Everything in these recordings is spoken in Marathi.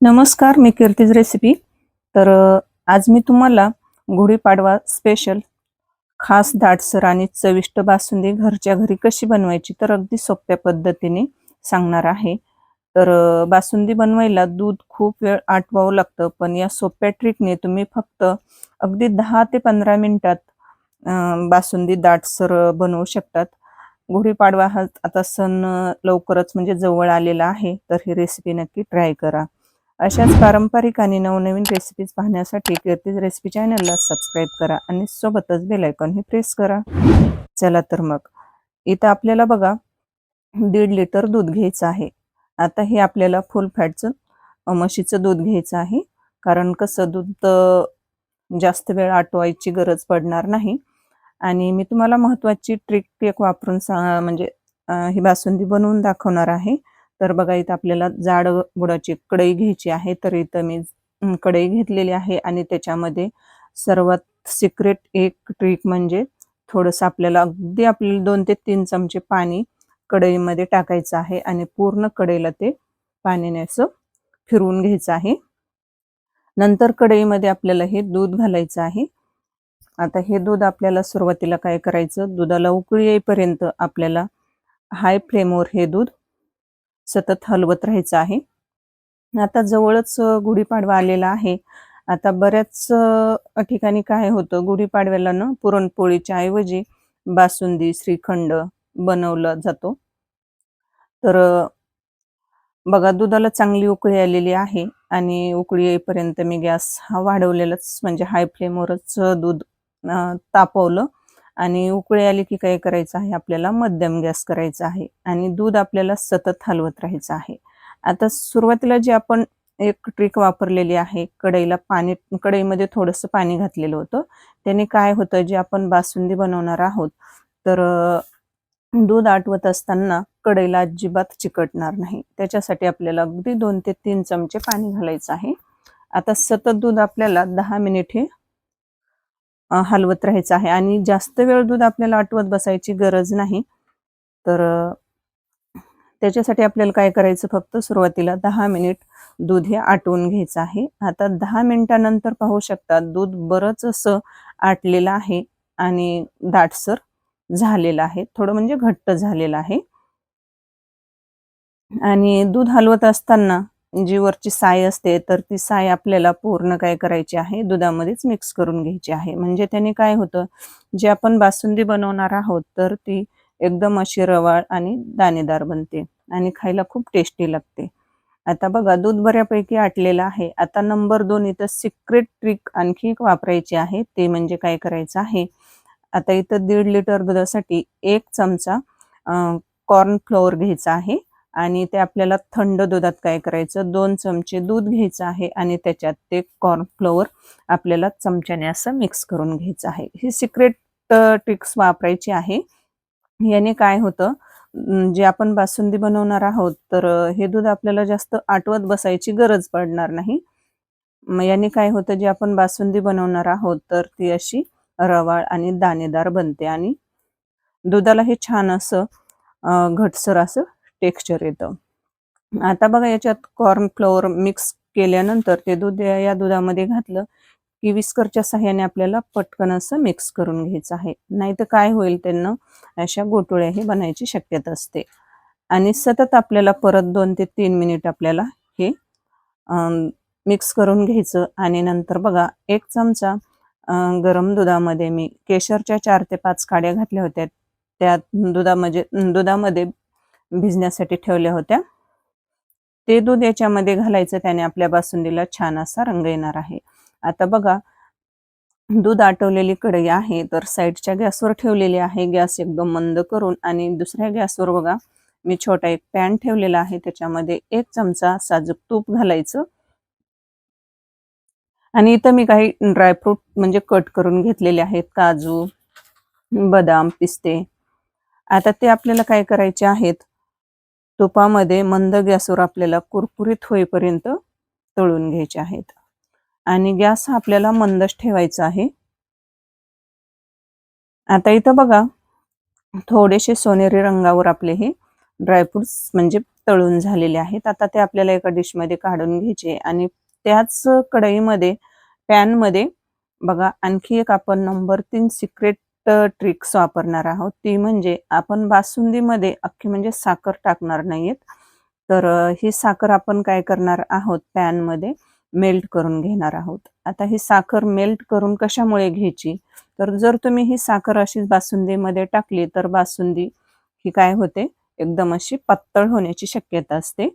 नमस्कार, मी कीर्तीज रेसिपी. आज मी तुम्हाला गुढीपाडवा स्पेशल खास दाटसर आणि चविष्ट बासुंदी घरच्या घरी कशी बनवायची तर अगदी सोप्या पद्धतीने सांगणार आहे. बासुंदी बनवायला दूध खूप वेळ आटवावं लागतं, पण या सोप्या ट्रिकने तुम्ही फक्त अगदी 10 ते 15 मिनिटात बासुंदी दाटसर बनवू शकतात. गुढीपाडवा हा आता सण लवकरच म्हणजे जवळ आलेला आहे, तर ही रेसिपी नक्की ट्राय करा. अशाच पारंपरिक आणि नवनवीन रेसिपीज पाहण्यासाठी कीर्तीज रेसिपी चॅनलला सबस्क्राईब करा आणि सोबतच बेल आयकॉनही प्रेस करा. चला तर मग इथं आपल्याला बघा 1.5 लिटर दूध घ्यायचं आहे. आता हे आपल्याला फुल फॅटचं म्हशीचं दूध घ्यायचं आहे. कारण कसं दूध जास्त वेळ आटवायची गरज पडणार नाही. आणि मी तुम्हाला महत्त्वाची ट्रिक एक वापरून म्हणजे ही बासुंदी बनवून दाखवणार आहे. तर बघा इथं आपल्याला जाड बुडाची कढई घ्यायची आहे. तर इथं मी कढई घेतलेली आहे आणि त्याच्यामध्ये सर्वात सिक्रेट एक ट्रिक म्हणजे थोडंसं आपल्याला 2 ते 3 चमचे पाणी कढईमध्ये टाकायचं आहे आणि पूर्ण कढईला ते पाण्याने असं फिरवून घ्यायचं आहे. नंतर कढईमध्ये आपल्याला हे दूध घालायचं आहे. आता हे दूध आपल्याला सुरुवातीला काय करायचं, दुधाला उकळी येईपर्यंत आपल्याला हाय फ्लेमवर हे दूध सतत हलवत राहायचं आहे. आता जवळच गुढीपाडवा आलेला आहे. आता बऱ्याच ठिकाणी काय होतं, गुढीपाडव्याला ना पुरणपोळीच्या ऐवजी बासुंदी, श्रीखंड बनवला जातो. तर बघा दुधाला चांगली उकळी आलेली आहे आणि उकळी येईपर्यंत मी गॅस हा वाढवलेलाच म्हणजे हाय फ्लेमवरच दूध तापवलं आणि उकळी आली की काय करायचं आहे, आपल्याला मध्यम गॅस करायचा आहे आणि दूध आपल्याला सतत हलवत राहायचं आहे. आता सुरुवातीला जी आपण एक ट्रिक वापरलेली आहे, कढईमध्ये थोडंसं पाणी घातलेलं होतं. त्याने काय होतं, जे आपण बासुंदी बनवणार आहोत, तर दूध आटवत असताना कढईला अजिबात चिकटणार नाही. त्याच्यासाठी आपल्याला अगदी 2 ते 3 चमचे पाणी घालायचं आहे. आता सतत दूध आपल्याला 10 मिनिट हे हलवत राहायचं आहे आणि जास्त वेळ दूध आपल्याला आटवत बसायची गरज नाही. तर त्याच्यासाठी आपल्याला काय करायचं, फक्त सुरुवातीला 10 मिनिट दूध हे आटवून घ्यायचं आहे. आता 10 मिनिटानंतर पाहू शकता दूध बरंच असं आटलेलं आहे आणि दाटसर झालेलं आहे. थोडं म्हणजे घट्ट झालेलं आहे. आणि दूध हलवत असताना जी वरची साय असते, तर ती साय आपल्याला पूर्ण काय करायची आहे, दुधामध्येच मिक्स करून घ्यायची आहे. म्हणजे त्याने काय होतं, जे आपण बासुंदी बनवणार आहोत, तर ती एकदम अशी रवाळ आणि दाणेदार बनते आणि खायला खूप टेस्टी लागते. आता बघा दूध बऱ्यापैकी आटलेलं आहे. आता नंबर 2 इथं सिक्रेट ट्रिक आणखी एक वापरायची आहे. ते म्हणजे काय करायचं आहे, आता इथं 1.5 लिटर दुधासाठी 1 चमचा कॉर्न फ्लोअर घ्यायचा आहे आणि ते आपल्याला थंड दुधात काय करायचं, 2 चमचे दूध घ्यायचं आहे आणि त्याच्यात ते कॉर्न फ्लोअर आपल्याला चमच्याने असं मिक्स करून घ्यायचं आहे. ही सिक्रेट ट्रिक्स वापरायची आहे. याने काय होतं, जे आपण बासुंदी बनवणार आहोत, तर हे दूध आपल्याला जास्त आटवत बसायची गरज पडणार नाही. मग याने काय होतं, जे आपण बासुंदी बनवणार आहोत, तर ती अशी रवाळ आणि दाणेदार बनते आणि दुधाला हे छान असं घटसर असं टेक्स्चर येतं. आता बघा याच्यात कॉर्न फ्लोअर मिक्स केल्यानंतर ते दूध या दुधामध्ये घातलं की विस्करच्या सहाय्याने आपल्याला पटकन असं मिक्स करून घ्यायचं आहे. नाहीतर काय होईल, त्यांना अशा गोटुळ्याही बनायची शक्यता असते. आणि सतत आपल्याला परत 2 ते 3 मिनिट आपल्याला हे मिक्स करून घ्यायचं आणि नंतर बघा 1 चमचा गरम दुधामध्ये मी केशरच्या 4 ते 5 काड्या घातल्या होत्या. त्या दुधामध्ये भिजण्यासाठी ठेवल्या होत्या. ते दूध याच्यामध्ये घालायचं, त्याने आपल्या बासुंदीला छान असा रंग येणार आहे. आता बघा दूध आटवलेली कढई आहे, तर साईडच्या गॅसवर ठेवलेली आहे. गॅस एकदम मंद करून आणि दुसऱ्या गॅसवर बघा मी छोटा एक पॅन ठेवलेला आहे. त्याच्यामध्ये 1 चमचा साजूक तूप घालायचं आणि इथं मी काही ड्रायफ्रूट म्हणजे कट करून घेतलेले आहेत, काजू, बदाम, पिस्ते. आता ते आपल्याला काय करायचे आहेत, तुपामध्ये मंद गॅसवर आपल्याला कुरकुरीत होईपर्यंत तळून घ्यायचे आहेत आणि गॅस हा आपल्याला मंदच ठेवायचा आहे. आता इथं बघा थोडेसे सोनेरी रंगावर आपले हे ड्रायफ्रुट्स म्हणजे तळून झालेले आहेत. आता ते आपल्याला एका डिशमध्ये काढून घ्यायचे आणि त्याच कढईमध्ये पॅनमध्ये बघा आणखी एक आपण नंबर 3 सिक्रेट ट्रिक्स वापरणार आहोत. ती म्हणजे आपण बासुंदीमध्ये अख्खी म्हणजे साखर टाकणार नाहीयेत. तर ही साखर आपण काय करणार आहोत पॅनमध्ये मेल्ट करून घेणार आहोत. आता ही साखर मेल्ट करून कशामुळे घ्यायची? तर जर तुम्ही ही साखर अशीच बासुंदीमध्ये टाकली तर बासुंदी ही काय होते एकदम अशी पातळ होण्याची शक्यता असते.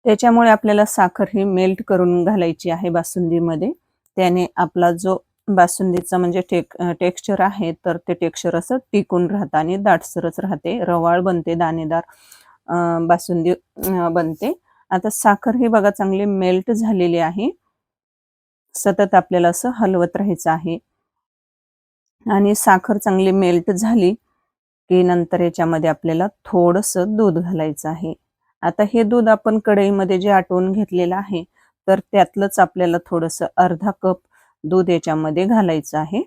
त्याच्यामुळे आपल्याला साखर ही मेल्ट करून घालायची आहे बासुंदीमध्ये. त्याने आपला जो बासुंदीचा म्हणजे टेक्स्चर आहे तर ते टेक्स्चर असं टिकून राहतं आणि दाटसरच राहते. रवाळ बनते, दाणेदार बासुंदी बनते. आता साखर ही बघा चांगली मेल्ट झालेली आहे. सतत आपल्याला असं हलवत राहायचं आहे आणि साखर चांगली मेल्ट झाली की नंतर याच्यामध्ये आपल्याला थोडंसं दूध घालायचं आहे. आता हे दूध आपण कढईमध्ये जे आटवून घेतलेलं आहे, तर त्यातलंच आपल्याला थोडंसं अर्धा कप दूध याच्यामध्ये घालायचं आहे.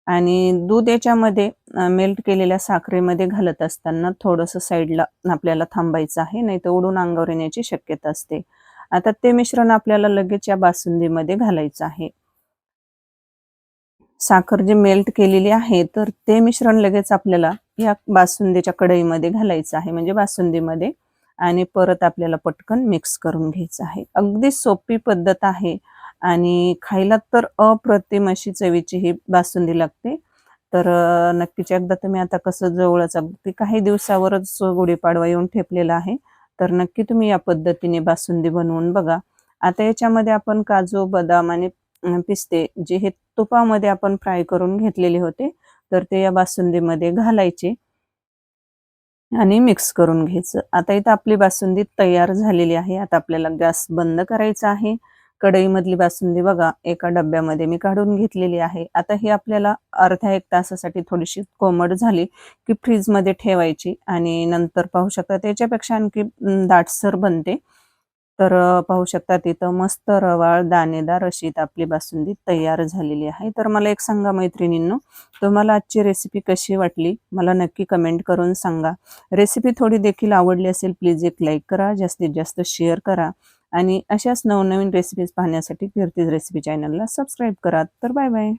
आणि दूध याच्यामध्ये मेल्ट केलेल्या साखरेमध्ये घालत असताना थोडंसं साईडला आपल्याला थांबायचं आहे, नाहीतर उडून अंगावर येण्याची शक्यता असते. आता ते मिश्रण आपल्याला लगेच या बासुंदीमध्ये घालायचं आहे. साखर जी मेल्ट केलेली आहे, तर ते मिश्रण लगेच आपल्याला या बासुंदीच्या कढईमध्ये घालायचं आहे, म्हणजे बासुंदीमध्ये आणि परत आपल्याला पटकन मिक्स करून घ्यायचं आहे. अगदी सोपी पद्धत आहे आणि खायला तर अप्रतिम अशी चवीची ही बासुंदी लागते. तर नक्कीच एकदा तुम्ही आता कसं जवळच अगदी काही दिवसावरच गुढीपाडवा येऊन ठेपलेला आहे. तर नक्की तुम्ही या पद्धतीने बासुंदी बनवून बघा. आता याच्यामध्ये आपण काजू, बदाम आणि पिस्ते जे हे तुपामध्ये आपण फ्राय करून घेतलेले होते, तर ते या बासुंदीमध्ये घालायचे आणि मिक्स करून घ्यायचं. आता इथं आपली बासुंदी तयार झालेली आहे. आता आपल्याला गॅस बंद करायचा आहे. कढईमधली बासुंदी बघा एका डब्यामध्ये मी काढून घेतलेली आहे. आता ही आपल्याला अर्ध्या 1 तासासाठी थोडीशी कोमट झाली, की फ्रीजमध्ये ठेवायची आणि नंतर पाहू शकता त्याच्यापेक्षा आणखी दाटसर बनते. तर पाहू शकता तिथं मस्त रवाळ दाणेदार अशी इथं आपली बासुंदी तयार झालेली आहे. तर मला एक सांगा मैत्रिणींनो, तुम्हाला आजची रेसिपी कशी वाटली? मला नक्की कमेंट करून सांगा. रेसिपी थोडी देखील आवडली असेल प्लीज एक लाईक करा, जास्तीत जास्त शेअर करा आणि अशाच नवनवीन रेसिपीज पाहण्यासाठी कीर्तीज रेसिपी चॅनलला सबस्क्राईब करा. तर बाय बाय.